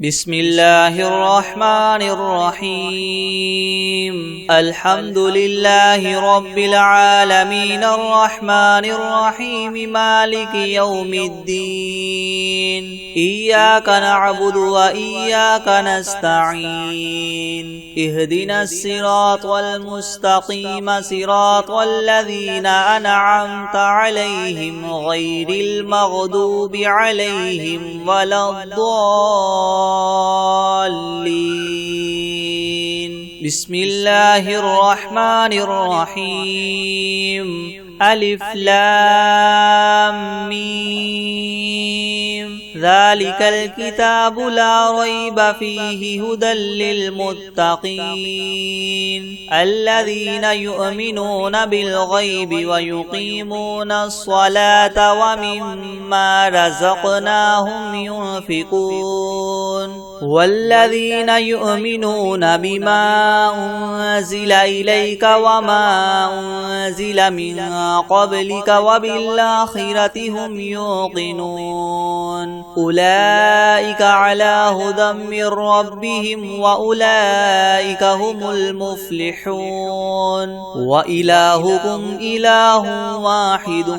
بسم الله الرحمن الرحيم. الحمد لله رب العالمين الرحمن الرحيم مالك يوم الدين. إياك نعبد وإياك نستعين. اهدنا الصراط المستقيم صراط الذين أنعمت عليهم غير المغضوب عليهم ولا الضالين. بسم الله الرحمن الرحيم. ألف لام ميم. ذلك الكتاب لا ريب فيه هدى للمتقين الذين يؤمنون بالغيب ويقيمون الصلاة ومما رزقناهم ينفقون والذين يؤمنون بما أنزل إليك وما أنزل من قبلك وبالآخرة هم يوقنون أولئك على هدى من ربهم وأولئك هم المفلحون. وإلهكم إله واحد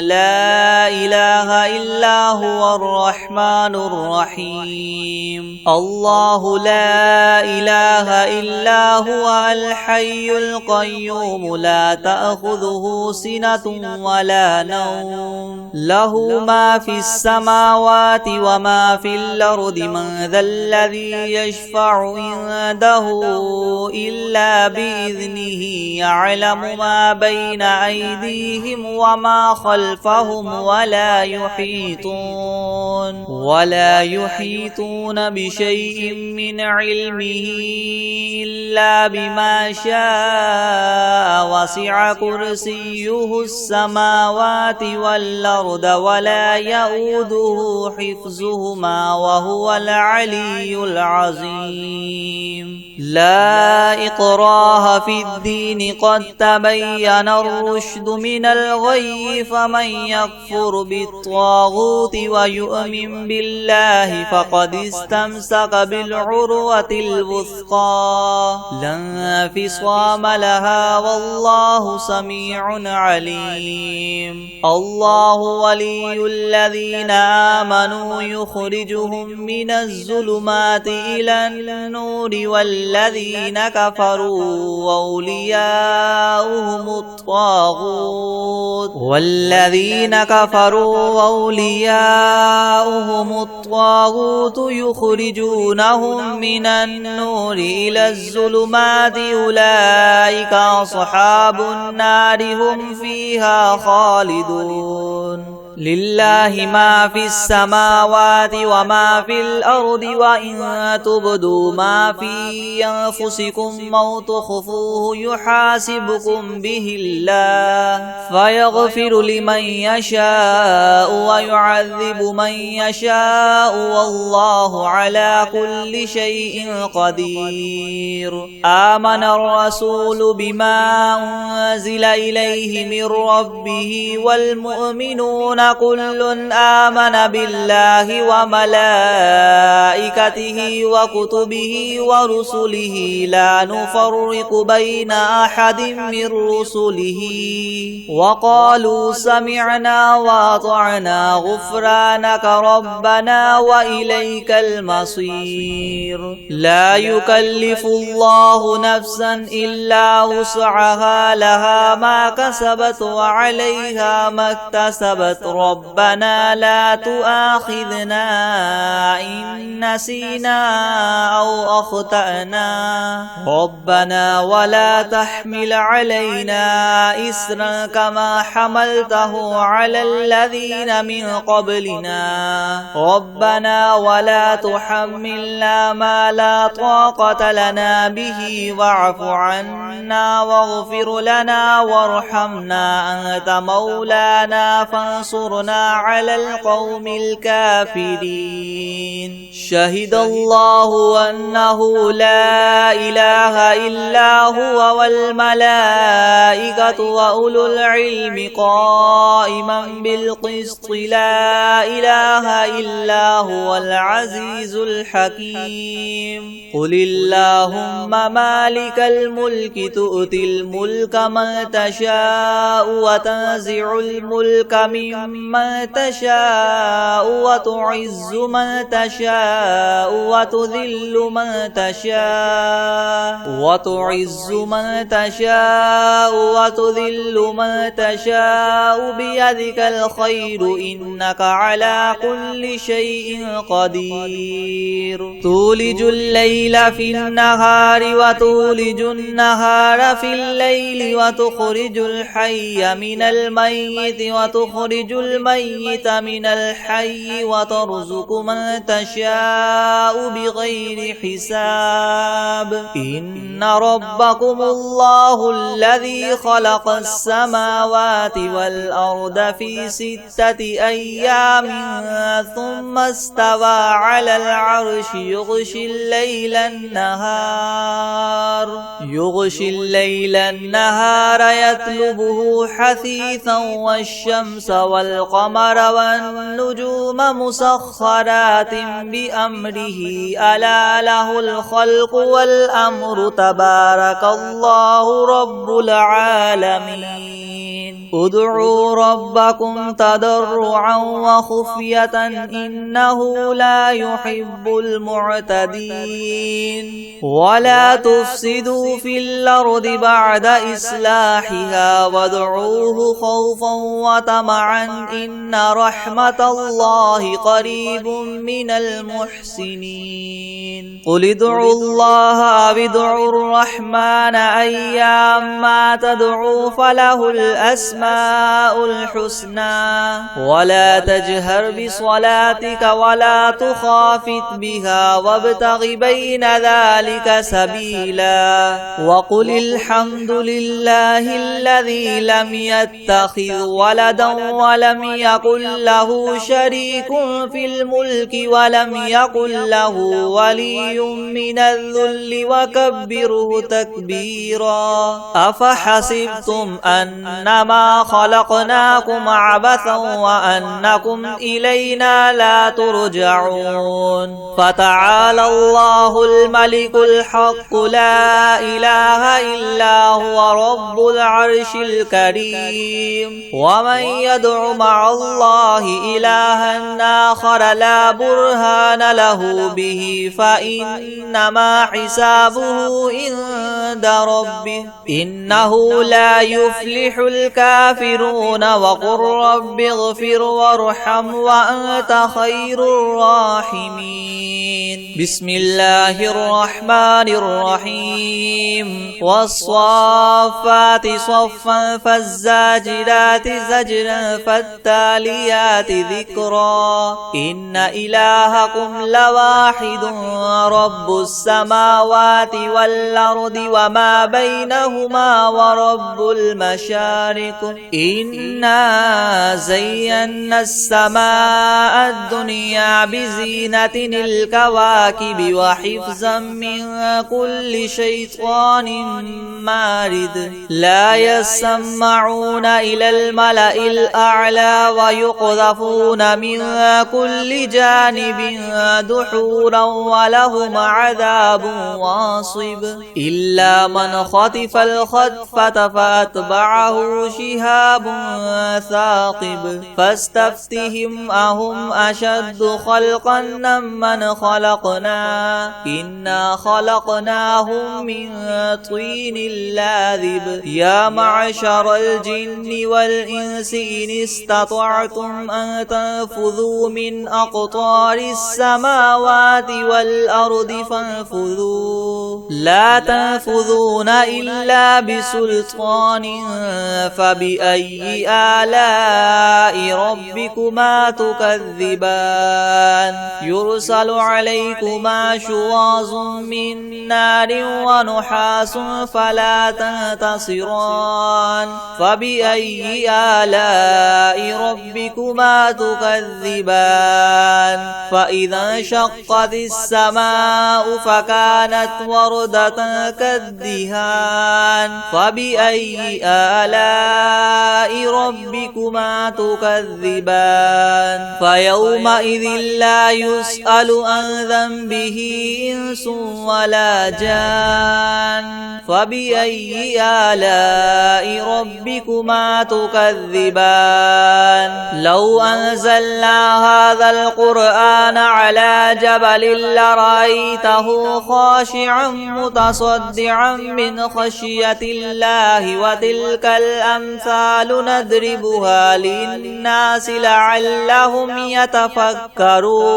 لا إله إلا هو الرحمن الرحيم. الله لا إله إلا هو الحي القيوم لا تأخذه سنة ولا نوم له ما في السماوات وما في الأرض من ذا الذي يشفع عنده إلا بإذنه يعلم ما بين أيديهم وما خلفهم ولا يحيطون بشيء من علمه إلا بما شاء وسع كرسيه السماوات والأرض ولا يؤوده حفظهما وهو العلي العظيم. لا إكراه في الدين قد تبين الرشد من الغي فمن يكفر بالطاغوت ويؤمن بالله فقد استمسك بالعروة الوثقى لا انفصام لها والله سميع عليم. الله ولي الذين آمنوا يخرجهم من الظلمات إلى النور والذين كفروا أولياؤهم الطاغوت يخرجونهم من النور إلى الظلمات أولئك أصحاب النار هم فيها خالدون. لله ما في السماوات وما في الأرض وإن تبدوا ما في أنفسكم أو تخفوه يحاسبكم به الله فيغفر لمن يشاء ويعذب من يشاء والله على كل شيء قدير. آمن الرسول بما أنزل إليه من ربه والمؤمنون كل آمن بالله وملائكته وكتبه ورسله لا نفرق بين أحد من رسله وقالوا سمعنا وأطعنا غفرانك ربنا وإليك المصير. لا يكلف الله نفسا إلا وسعها لها ما كسبت وعليها ما اكتسبت ربنا لا تؤاخذنا إن نسينا أو أخطأنا ربنا ولا تحمل علينا إسرا كما حملته على الذين من قبلنا ربنا ولا تحملنا ما لا طاقة لنا به واعف عنا واغفر لنا وارحمنا أنت مولانا فانصرنا على القوم الكافرين. شهد الله أنه لا إله إلا هو والملائكة وأولو العلم قائما بالقسط لا إله إلا هو العزيز الحكيم قل اللهم مالك الملك تؤتي الملك من تشاء وتنزع الملك ممن تشاء وتعز من تشاء وتذل من تشاء بيدك الخير إنك على كل شيء قدير تولج الليل في النهار وتولج النهار في الليل وتخرج الحي من الميت وتخرج الميت من الحي وترزق من تشاء بغير حساب إن ربكم الله الذي خلق السماوات والأرض في 6 أيام ثم استوى على العرش يغشي الليل النهار يطلبه حثيثا والشمس والقمر والنجوم مسخرات بأمره ألا له الخلق والأمر تبارك الله رب العالمين ادعوا ربكم تضرعا وخفية إنه لا يحب المعتدين ولا تفسدوا في الأرض بعد إصلاحها وادعوه خوفا وطمعا إن رحمة الله قريب من المحسنين قل ادعوا الله أو ادعوا الرحمن أيما تدعوا فله الأسماء الحسنى ولا تجهر بصلاتك ولا تخافت بها وابتغ بين ذلك سبيلا وقل الحمد لله الذي لم يتخذ ولدا ولم يكن له شريك في الملك ولم يكن له ولي من الذل وكبره تكبيرا أفحسبتم أنما خلقناكم عبثا وأنكم إلينا لا ترجعون فتعالى الله الملك الحق لا إله إلا هو رب العرش الكريم ومن يدع مع الله إلها آخر لا برهان له به فإنما حسابه عند ربه إنه لا يفلح الكافرون وقل رب اغفر وارحم وأنت خير الراحمين بسم الله الرحمن الرحيم والصافات صفا فالزاجرات زجرا فالتاليات ذكرا إن إلهكم لواحد رب السماوات والأرض وما بينهما ورب المشارق إنا زينا السماء الدنيا بزينة الكواكب وحفظا من كل شيطان مارد لا يسمعون إلى الملأ الأعلى ويقذفون من كل جانب دحورا ولهم عذاب واصب إلا من خطف الخطفة فأتبعه شهاب ثاقب فاستفتهم أهم أشد خلقا ممن خلقنا إنا خلقناهم من طين لاذب يا معشر الجن والإنس إن استطعتم أن تنفذوا من أقطار السماوات والأرض فانفذوا لا تنفذون إلا بسلطان فبأي آلاء ربكما تكذبان يرسل عليكما شواظ من نار ونحاس فلا تنتصران فبأي آلاء ربكما تكذبان فإذا انشقت السماء فكانت وردة كالدهان فبأي آلاء ربكما تكذبان فيومئذ لا يسأل عن ذنبه إنس ولا جان فبأي آلاء ربكما تكذبان لو أنزلنا هذا القرآن على جبل لرأيته خاشعا متصدعا من خشية الله وتلك الأمثال نضربها للناس لعلهم يتفكرون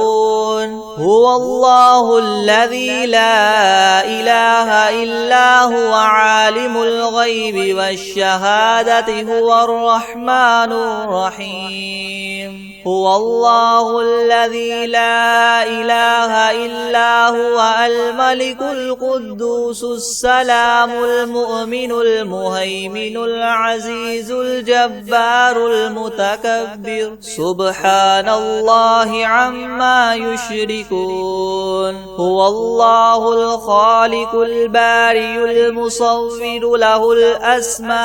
هو الله الذي لا إله إلا هو عالم الغيب والشهادة هو الرحمن الرحيم هو الله الذي لا إله إلا هو الملك القدوس السلام المؤمن المهيمن العزيز الجبار المتكبر سبحان الله عما يشركون هو الله الخالق البارئ المصور له الأسماء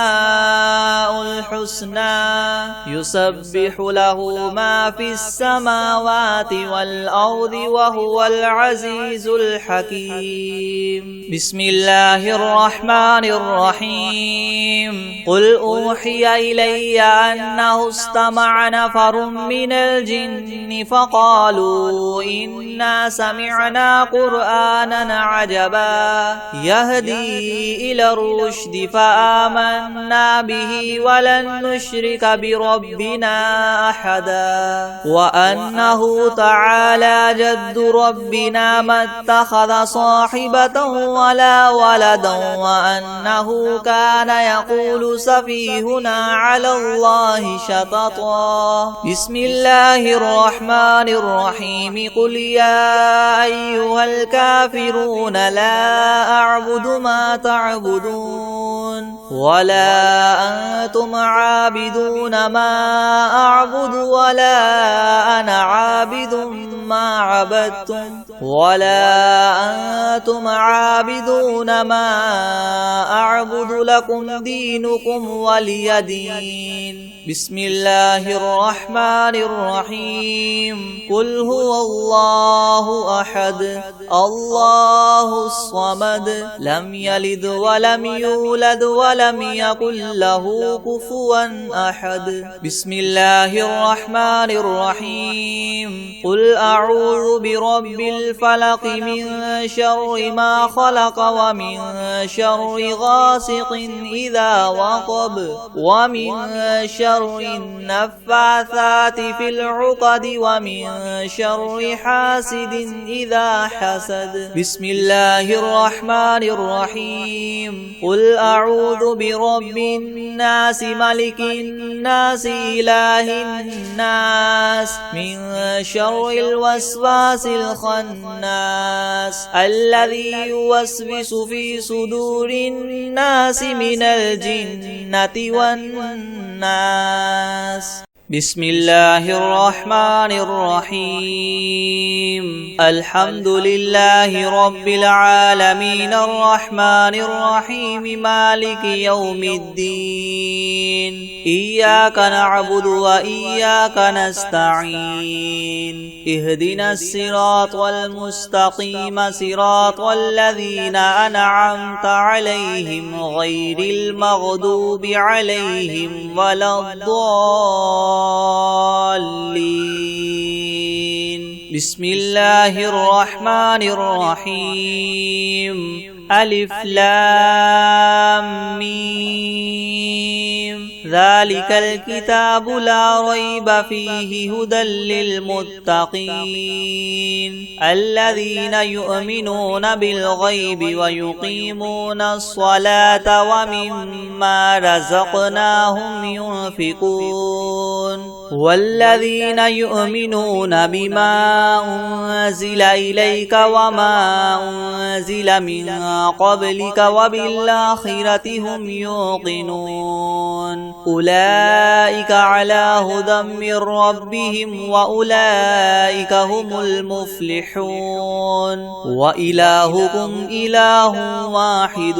الحسنى يسبح له ما في السماوات والأرض وهو العزيز الحكيم بسم الله الرحمن الرحيم قل أوحي إلي أنه استمع نفر من الجن فقالوا إنا سمعنا قرآنا عجبا يهدي إلى الرشد فآمنا به ولن نشرك بربنا أحدا وأنه تعالى جد ربنا ما اتخذ صاحبة ولا ولدا وأنه كان يقول سفيهنا على الله شططا بسم الله الرحمن الرحيم قل يا أيها الكافرون لا أعبد ما تعبدون ولا أنتم عابدون ما أعبد ولا أنا عابد ما عبدتم ولا أنتم عابدون ما أعبد لكم دينكم ولي دين بسم الله الرحمن الرحيم قل هو الله أحد الله الصمد لم يلد ولم يولد ولم يكن له كفوا أحد بسم الله الرحمن الرحيم قل أعوذ برب الفلق من شر ما خلق ومن شر غاسق إذا وقب ومن شر النفاثات في العقد ومن شر حاسد إذا حسد بسم الله الرحمن الرحيم قل أعوذ برب الناس ملك الناس إله الناس من شر الوسواس الخناس الذي يوسوس في صدور الناس من الجنة والناس بسم الله الرحمن الرحيم الحمد لله رب العالمين الرحمن الرحيم مالك يوم الدين إياك نعبد وإياك نستعين اهدنا الصراط المستقيم صراط الذين أنعمت عليهم غير المغضوب عليهم ولا الضالين بسم الله الرحمن الرحيم ألف لام ميم ذلك الكتاب لا ريب فيه هدى للمتقين الذين يؤمنون بالغيب ويقيمون الصلاة ومما رزقناهم ينفقون والذين يؤمنون بما أنزل إليك وما أنزل من قبلك وبالآخرة هم يوقنون أولئك على هدى من ربهم وأولئك هم المفلحون وإلهكم إله واحد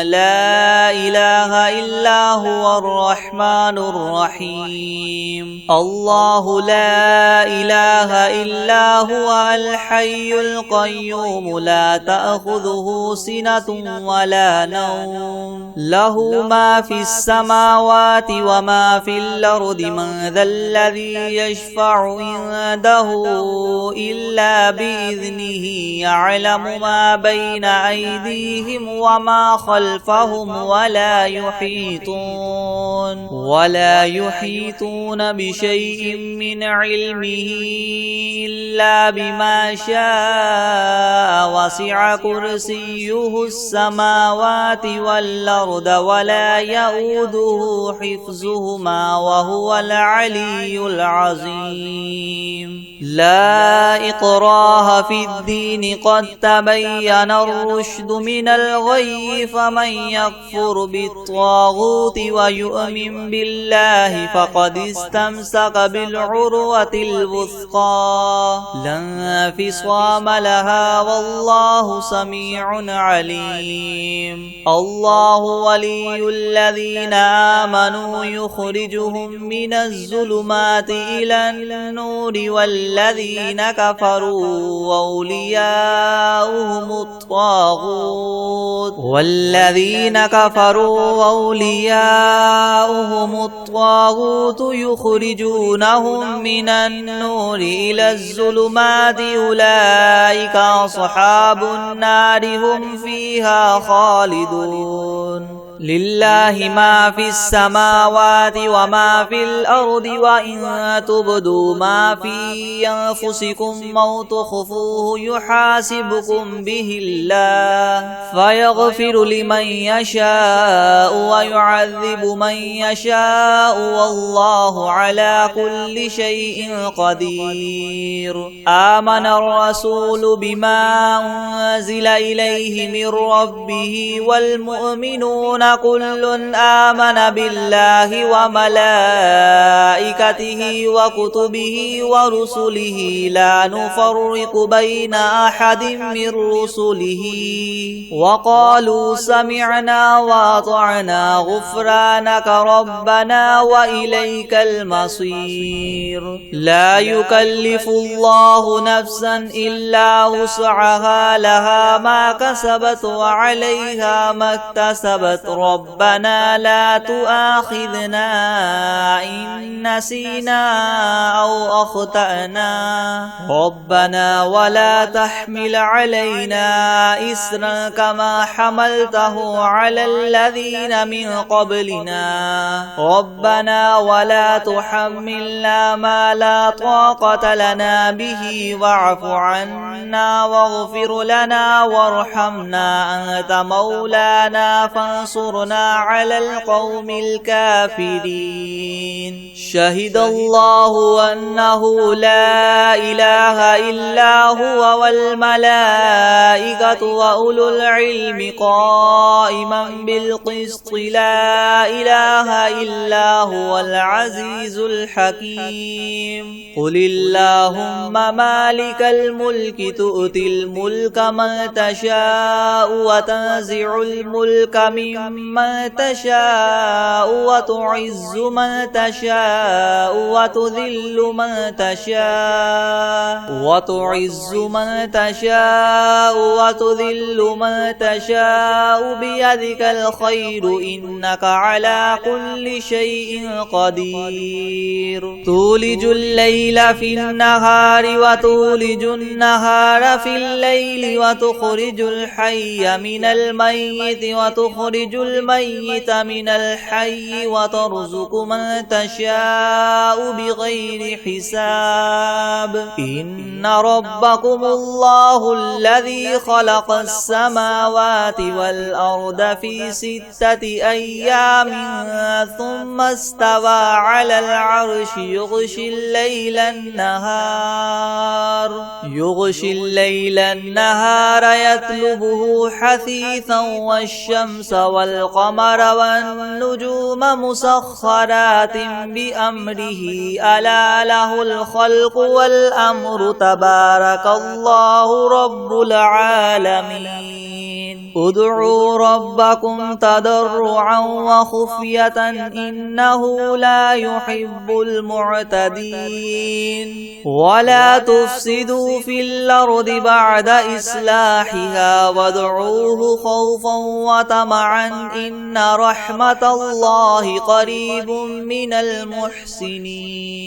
لا إله إلا هو الرحمن الرحيم الله لا إله إلا هو الحي القيوم لا تأخذه سنة ولا نوم له ما في السماوات وما في الأرض من ذا الذي يشفع عنده إلا بإذنه يعلم ما بين أيديهم وما خلفهم ولا يحيطون بشيء من علمه إلا بما شاء وسع كرسيه السماوات والأرض ولا يؤوده حفظهما وهو العلي العظيم لا إكراه في الدين قد تبين الرشد من الغي فمن يكفر بالطاغوت ويؤمن بالله فقد استمسك بالعروة الوثقى لا انفصام لها والله سميع عليم الله ولي الذين آمنوا يخرجهم من الظلمات إلى النور والذين كفروا أولياؤهم الطاغوت يخرجونهم من النور إلى الظلمات أولئك أصحاب النار هم فيها خالدون لله ما في السماوات وما في الأرض وإن تبدوا ما في أنفسكم أو تخفوه يحاسبكم به الله فيغفر لمن يشاء ويعذب من يشاء والله على كل شيء قدير آمن الرسول بما أنزل إليه من ربه والمؤمنون كل آمن بالله وملائكته وكتبه ورسله لا نفرق بين أحد من رسله وقالوا سمعنا وأطعنا غفرانك ربنا وإليك المصير لا يكلف الله نفسا إلا وسعها لها ما كسبت وعليها ما اكتسبت ربنا لا تؤاخذنا إن نسينا أو أخطأنا ربنا ولا تحمل علينا إسرا كما حملته على الذين من قبلنا ربنا ولا تحملنا ما لا طاقة لنا به واعف عنا واغفر لنا وارحمنا أنت مولانا فانصرنا على القوم الكافرين شهد الله أنه لا إله إلا هو والملائكة وأولو العلم قائما بالقسط لا إله إلا هو العزيز الحكيم قل اللهم مالك الملك تؤتي الملك من تشاء وتنزع الملك ممن تشاء وتعز من تشاء وتذل من تشاء بيدك الخير إنك على كل شيء قدير تولج الليل في النهار وتولج النهار في الليل وتخرج الحي من الميت وتخرج الميت من الحي وترزق من تشاء بغير حساب إن ربكم الله الذي خلق السماوات والأرض في 6 أيام ثم استوى على العرش يغشي الليل النهار يطلبه حثيثا والشمس والقمر والنجوم مسخرات بأمره ألا له الخلق والأمر تبارك الله رب العالمين ادعوا ربكم تضرعا وخفية إنه لا يحب المعتدين ولا تفسدوا في الأرض بعد إصلاحها وادعوه خوفا وطمعا إن رحمة الله قريب من المحسنين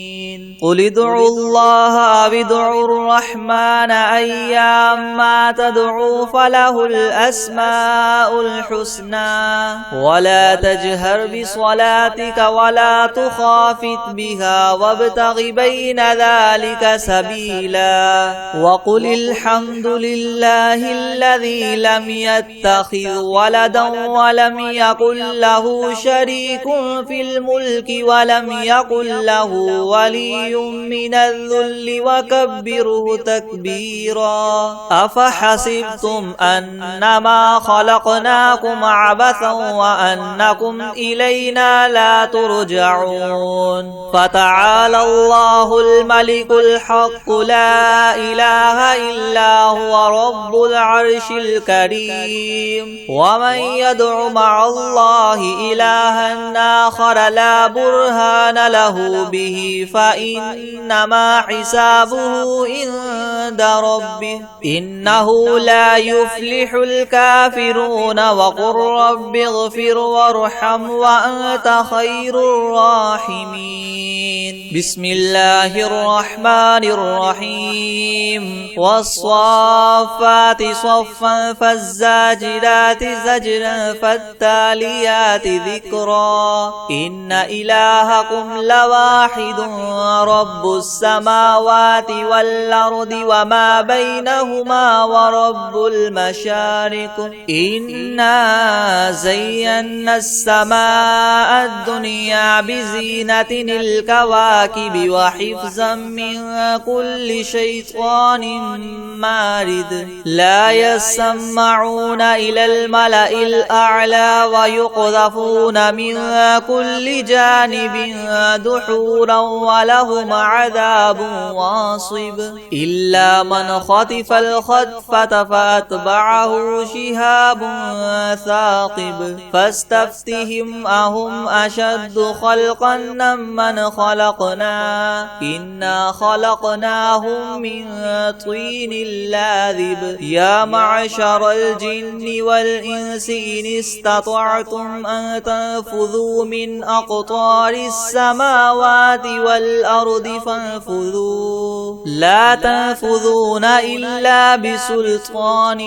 قل ادعوا الله أو ادعوا الرحمن أيما تدعوا فله الأسماء الحسنى ولا تجهر بصلاتك ولا تخافت بها وابتغ بين ذلك سبيلا وقل الحمد لله الذي لم يتخذ ولدا ولم يكن له شريك في الملك ولم يكن له ولي من الذل وكبره تكبيرا أفحسبتم أنما خلقناكم عبثا وأنكم إلينا لا ترجعون فتعالى الله الملك الحق لا إله إلا هو رب العرش الكريم ومن يدع مع الله إلها آخر لا برهان له به فإنما حسابه عند ربه إنه لا يفلح الكافرون وقل رب اغفر وارحم وأنت خير الراحمين بسم الله الرحمن الرحيم والصافات صفا فالزاجرات زجرا فالتاليات ذكرا إن إلهكم لواحد رب السماوات والأرض وما بينهما ورب المشارق إنا زينا السماء الدنيا بزينة الكواكب وحفظا من كل شيطان مارد لا يسمعون إلى الملأ الأعلى ويقذفون من كل جانب دحورا ولهم عذاب واصب إلا من خطف الخطفة فأتبعه شهاب ثاقب فاستفتهم أهم أشد خلقا ممن خلقنا إنا خلقناهم من طين لاذب يا معشر الجن والإنس إن استطعتم أن تنفذوا من أقطار السماوات والأرض فانفذوا لا تنفذون إلا بسلطان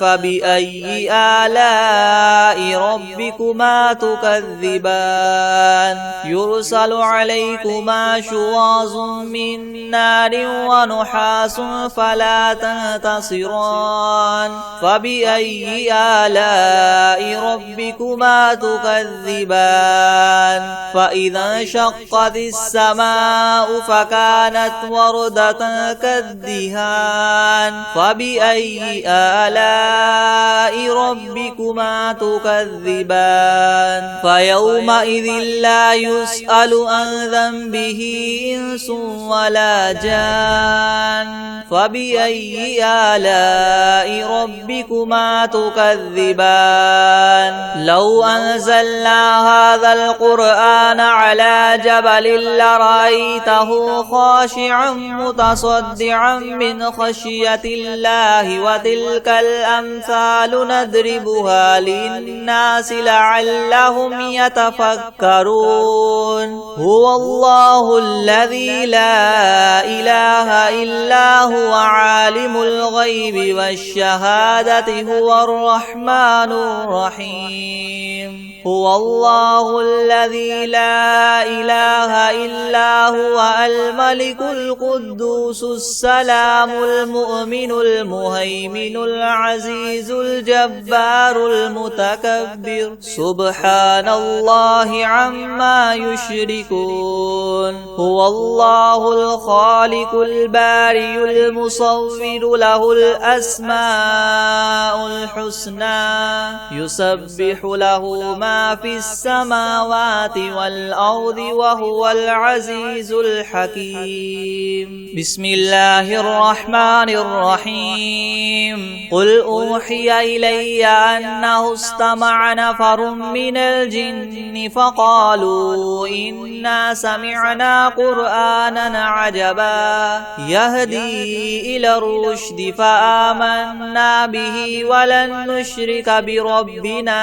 فبأي آلاء ربكما تكذبان يرسل عليكما شواظ من نار ونحاس فلا تنتصران فبأي آلاء ربكما تكذبان فإذا انشقت السماء فكانت وردة كالدهان فبأي آلاء ربكما تكذبان فيومئذ لا يسأل عن ذنبه إنس ولا جان فبأي آلاء ربكما ربكما تكذبان لو أنزلنا هذا القرآن على جبل لرأيته خاشعا متصدعا من خشية الله وتلك الأمثال نضربها للناس لعلهم يتفكرون هو الله الذي لا إله إلا هو عالم الغيب والشهادة هو الرحمن الرحيم هو الله الذي لا إله إلا هو الملك القدوس السلام المؤمن المهيمن العزيز الجبار المتكبر سبحان الله عما يشركون هو الله الخالق البارئ المصور له الأسماء الحسنى يسبح له ما في السماوات والأرض وهو العزيز الحكيم بسم الله الرحمن الرحيم قل أوحي إلي أنه استمع نفر من الجن فقالوا إنا سمعنا قرآنا عجبا يهدي إلى الرشد فآمنا به ولن نشرك بربنا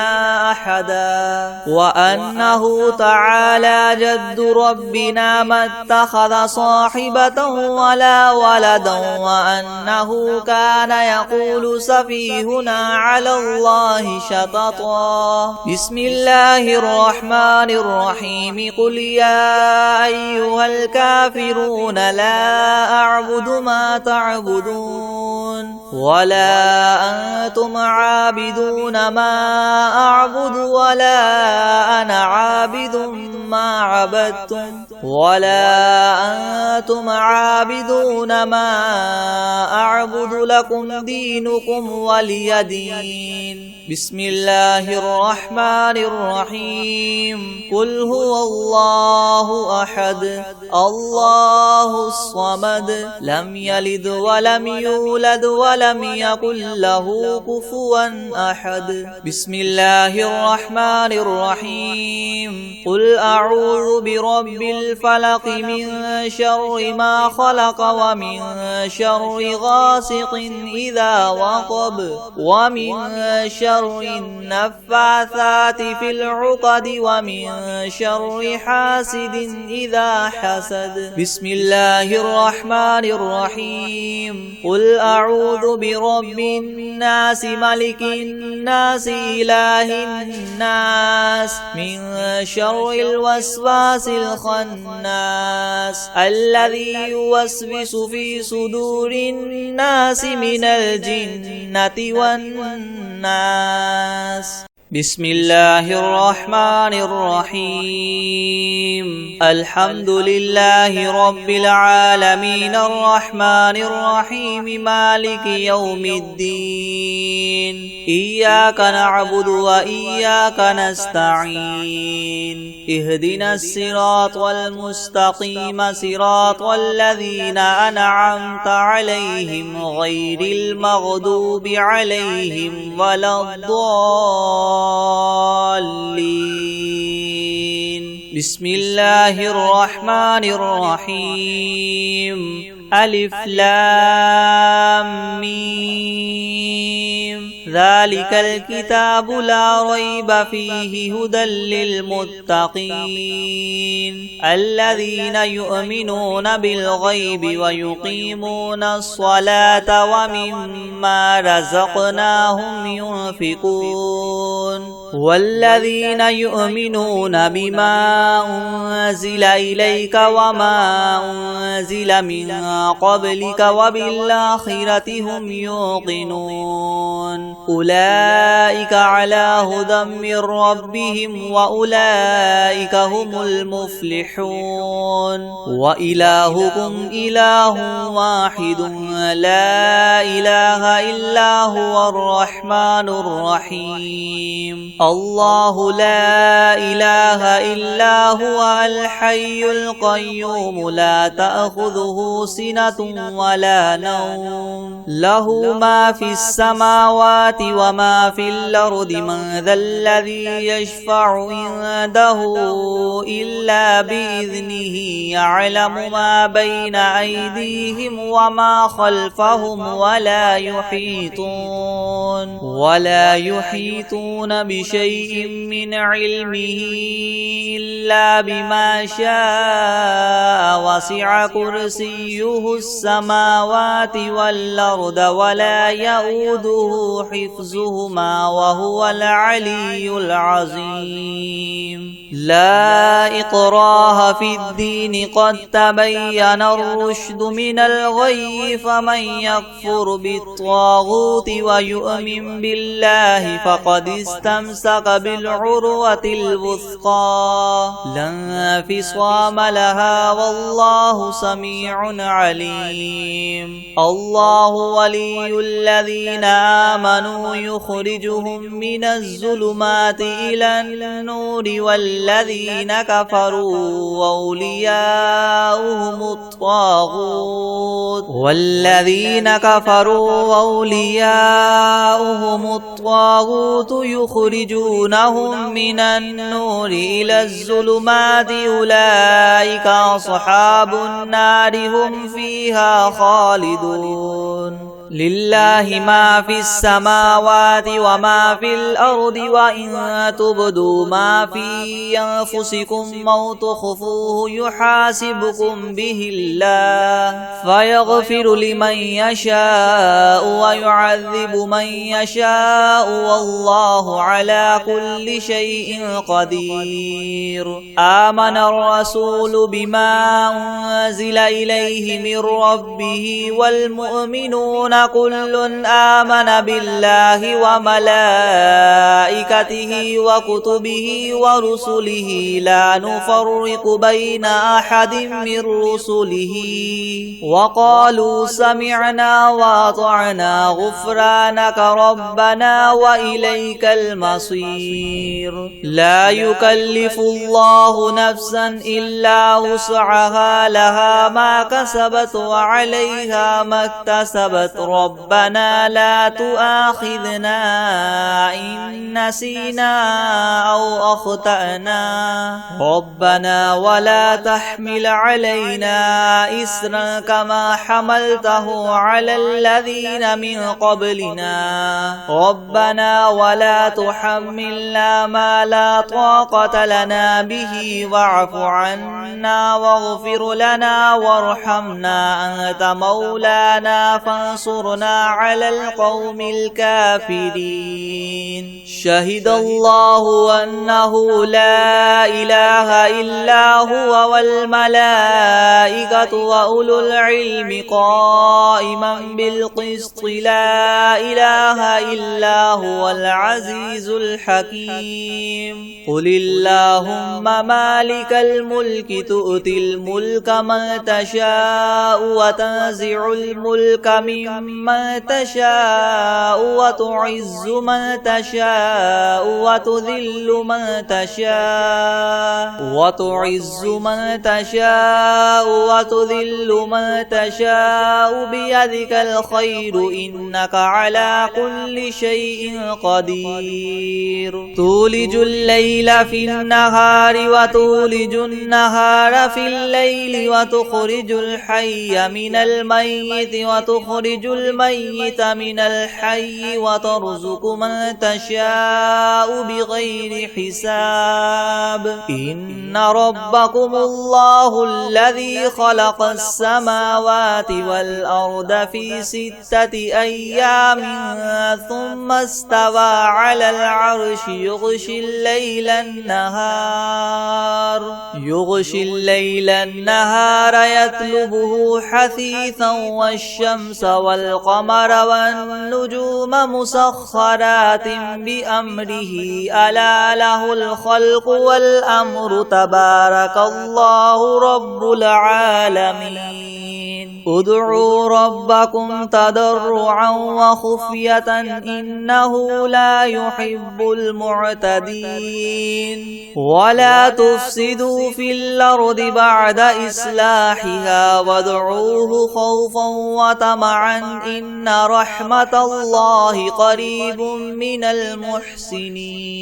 أحدا وأنه تعالى جد ربنا ما اتخذ صاحبة ولا ولدا وأنه كان يقول سفيهنا على الله شططا بسم الله الرحمن الرحيم قل يا أيها الكافرون لا أعبد ما تعبدون ولا أنتم عابدون ما أعبد ولا أنا عابد ما عبدتم ولا أنتم عابدون ما أعبد لكم دينكم ولي دين بسم الله الرحمن الرحيم قل هو الله أحد الله الصمد لم يلد ولم يولد ولم يكن له كفوا أحد بسم الله الرحمن الرحيم قل أعوذ برب الفلق من شر ما خلق ومن شر غاسق إذا وقب ومن شر النفاثات في العقد ومن شر حاسد إذا حسد بسم الله الرحمن الرحيم قل أعوذ برب الناس ملك الناس إله الناس من شر الوسواس الخناس الذي يوسوس في صدور الناس من الجنة والناس بسم الله الرحمن الرحيم الحمد لله رب العالمين الرحمن الرحيم مالك يوم الدين إياك نعبد وإياك نستعين اهدنا الصراط المستقيم صراط الذين أنعمت عليهم غير المغضوب عليهم ولا الضالين بسم الله الرحمن الرحيم ألف لام ميم ذلك الكتاب لا ريب فيه هدى للمتقين الذين يؤمنون بالغيب ويقيمون الصلاة ومما رزقناهم ينفقون والذين يؤمنون بما أنزل إليك وما أنزل من قبلك وبالآخرة هم يوقنون أولئك على هدى من ربهم وأولئك هم المفلحون وإلهكم إله واحد لا إله إلا هو الرحمن الرحيم الله لا إله إلا هو الحي القيوم لا تأخذه سنة ولا نوم له ما في السماوات وما في الأرض من ذا الذي يشفع عنده إلا بإذنه يعلم ما بين أيديهم وما خلفهم ولا يحيطون بشيء من علمه إلا بما شاء وسع كرسيه السماوات والأرض ولا يؤوده حفظهما وهو العلي العظيم لا إكراه في الدين قد تبين الرشد من الغي فمن يكفر بالطاغوت ويؤمن بالله فقد استمسك بالعروة الوثقى لا انفصام لها والله سميع عليم الله ولي الذين آمنوا يخرجهم من الظلمات إلى النور والذين كفروا أولياؤهم الطاغوت يخرجونهم من النور إلى الظلمات أولئك أصحاب النار هم فيها خالدون لله ما في السماوات وما في الأرض وإن تبدوا ما في أنفسكم أو تخفوه يحاسبكم به الله فيغفر لمن يشاء ويعذب من يشاء والله على كل شيء قدير آمن الرسول بما أنزل إليه من ربه والمؤمنون كل آمن بالله وملائكته وكتبه ورسله لا نفرق بين أحد من رسله وقالوا سمعنا وأطعنا غفرانك ربنا وإليك المصير لا يكلف الله نفسا إلا وسعها لها ما كسبت وعليها ما اكتسبت ربنا لا تؤاخذنا إن نسينا أو أخطأنا ربنا ولا تحمل علينا إسرا كما حملته على الذين من قبلنا ربنا ولا تحملنا ما لا طاقة لنا به واعف عنا واغفر لنا وارحمنا أنت مولانا فانصرنا على القوم الكافرين شهد الله أنه لا إله إلا هو والملائكة وأولو العلم قائما بالقسط لا إله إلا هو العزيز الحكيم قل اللهم مالك الملك تؤتي الملك من تشاء وتنزع الملك ممن تشاء وتعز من تشاء وتذل من تشاء بيدك الخير إنك على كل شيء قدير تولج الليل في النهار وتولج النهار في الليل وتخرج الحي من الميت وتخرج الميت من الحي وترزق من تشاء بغير حساب إن ربكم الله الذي خلق السماوات والأرض في 6 أيام ثم استوى على العرش يغشي الليل النهار يطلبه حثيثا والشمس والقمر والقمر والنجوم مسخرات بأمره ألا له الخلق والأمر تبارك الله رب العالمين ادعوا ربكم تضرعا وخفية إنه لا يحب المعتدين ولا تفسدوا في الأرض بعد إصلاحها وادعوه خوفا وطمعا إن رحمة الله قريب من المحسنين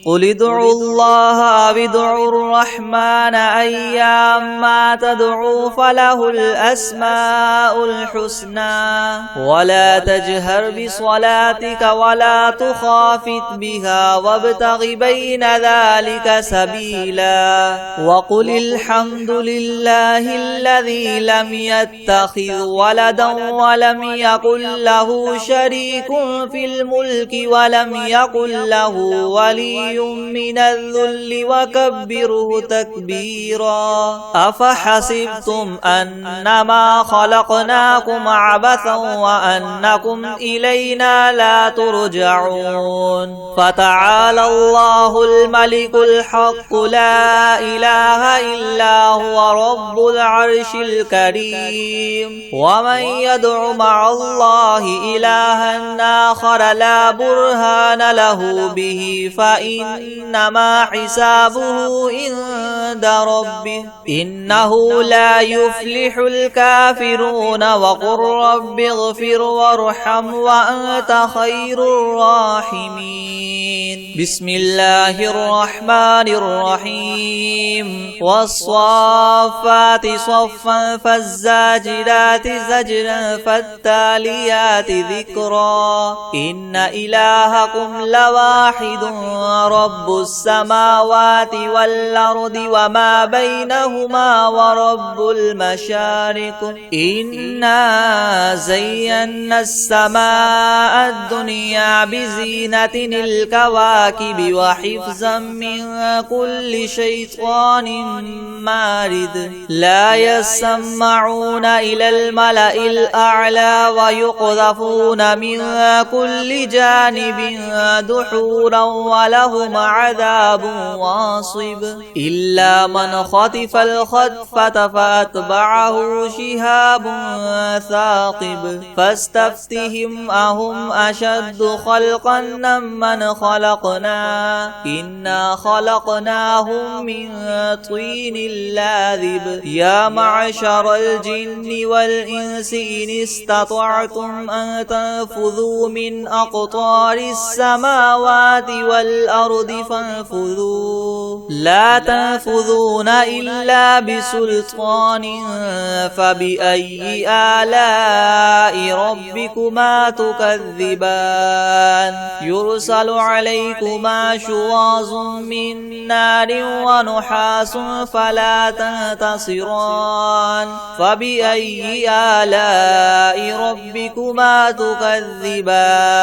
قل ادعوا الله أو ادعوا الرحمن أيما تدعوا فله الأسماء الحسنى ولا تجهر بصلاتك ولا تخافت بها وابتغ بين ذلك سبيلا وقل الحمد لله الذي لم يتخذ ولدا ولم يكن له شريك في الملك ولم يكن له ولي من الذل وكبره تكبيرا أفحسبتم أنما خلقناكم عبثا وأنكم إلينا لا ترجعون فتعالى الله الملك الحق لا إله إلا هو رب العرش الكريم ومن يدع مع الله إلها آخر لا برهان له به فإنما حسابه عند ربه إنه لا يفلح الكافرون وقل رب اغفر وارحم وأنت خير الراحمين بسم الله الرحمن الرحيم والصافات صفا فالزاجرات زجرا فالتاليات ذكرا إن إلهكم لواحد رب السماوات والأرض وما بينهما ورب المشارق إنا زينا السماء الدنيا بزينة الكواكب وحفظا من كل شيطان مارد لا يسمعون إلى الملأ الأعلى ويقذفون من كل جانب دحورا ولهم عذاب واصب إلا من خطف الخطفة فأتبعه شهاب ثاقب فاستفتهم أهم أشد خلقا ممن خلقنا إنا خلقناهم من طين لاذب يا معشر الجن والإنس إن استطعتم أن تنفذوا من أقطار السماوات والأرض فانفذوا لا تنفذون إلا بسلطان فبأي آلاء ربكما تكذبان يرسل عليكما شواظ من نار ونحاس فلا تنتصران فبأي آلاء ربكما تكذبان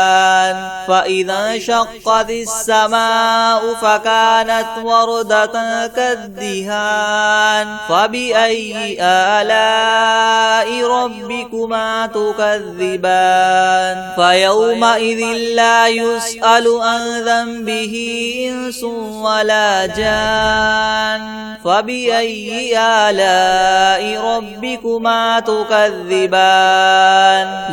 فإذا انشقت السماء فكانت وردة كالدهان فبأي آلاء ربكما تكذبان فيومئذ لا يسأل عن ذنبه إنس ولا جان فبأي آلاء ربكما تكذبان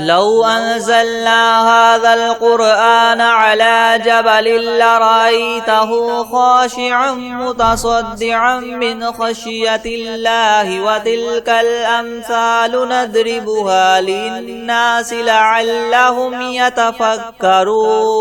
لو أنزلنا هذا القرآن على جبل لرأيته خاشعا متصدعا من خشية الله وتلك الأمثال نضربها للناس لعلهم يتفكرون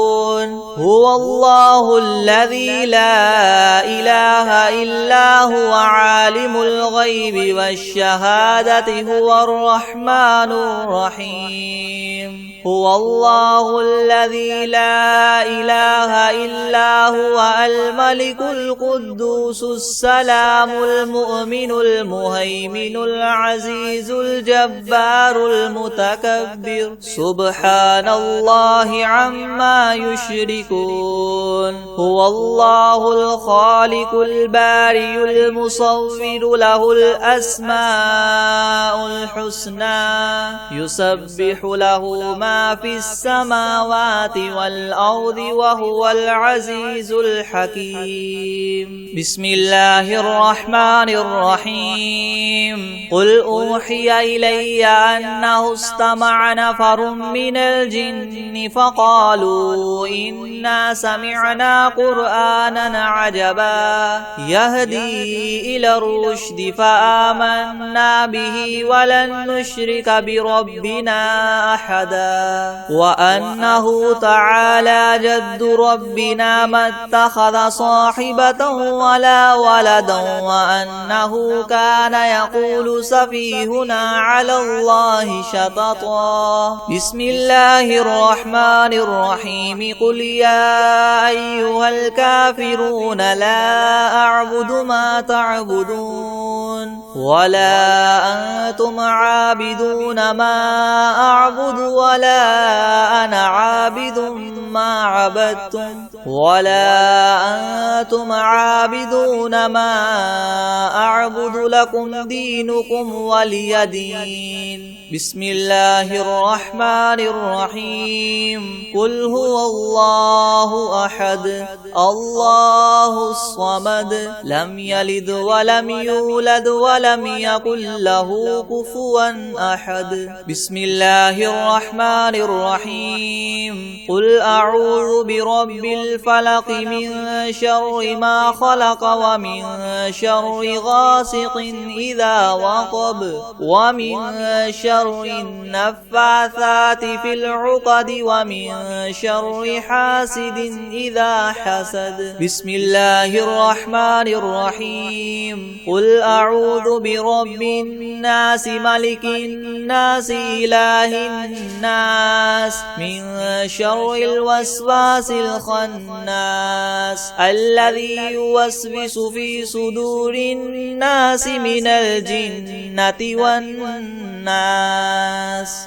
هو الله الذي لا إله إلا هو عالم الغيب والشهادة هو الرحمن الرحيم هو الله الذي لا إله إلا هو الملك القدوس القدوس السلام المؤمن المهيمن العزيز الجبار المتكبر سبحان الله عما يشركون هو الله الخالق البارئ المصور له الأسماء الحسنى يسبح له ما في السماوات والأرض وهو العزيز الحكيم بسم الله الرحمن الرحيم قل أوحي إلي أنه استمع نفر من الجن فقالوا إنا سمعنا قرآنا عجبا يهدي إلى الرشد فآمنا به ولن نشرك بربنا أحدا وأنه تعالى جد ربنا ما اتخذ صاحبة ولا ولدا وأنه كان يقول سفيهنا على الله شططا بسم الله الرحمن الرحيم قل يا أيها الكافرون لا أعبد ما تعبدون ولا أنتم عابدون ما أعبد ولا أنا عابد ما عبدتم ولا أنتم عابدون ما أعبد لكم دينكم ولي دين بسم الله الرحمن الرحيم قل هو الله أحد الله الصمد لم يلد ولم يولد ولم يكن له كفوا أحد بسم الله الرحمن الرحيم قل أعوذ برب الفلق من شر ما خلق ومن شر غاسق إذا وقب ومن شر النفاثات في العقد ومن شر حاسد إذا حسد بسم الله الرحمن الرحيم قل أعوذ برب الناس ملك الناس إله الناس من شر الوسواس الخناس الذي يوسوس في صدور الناس من الجنة والناس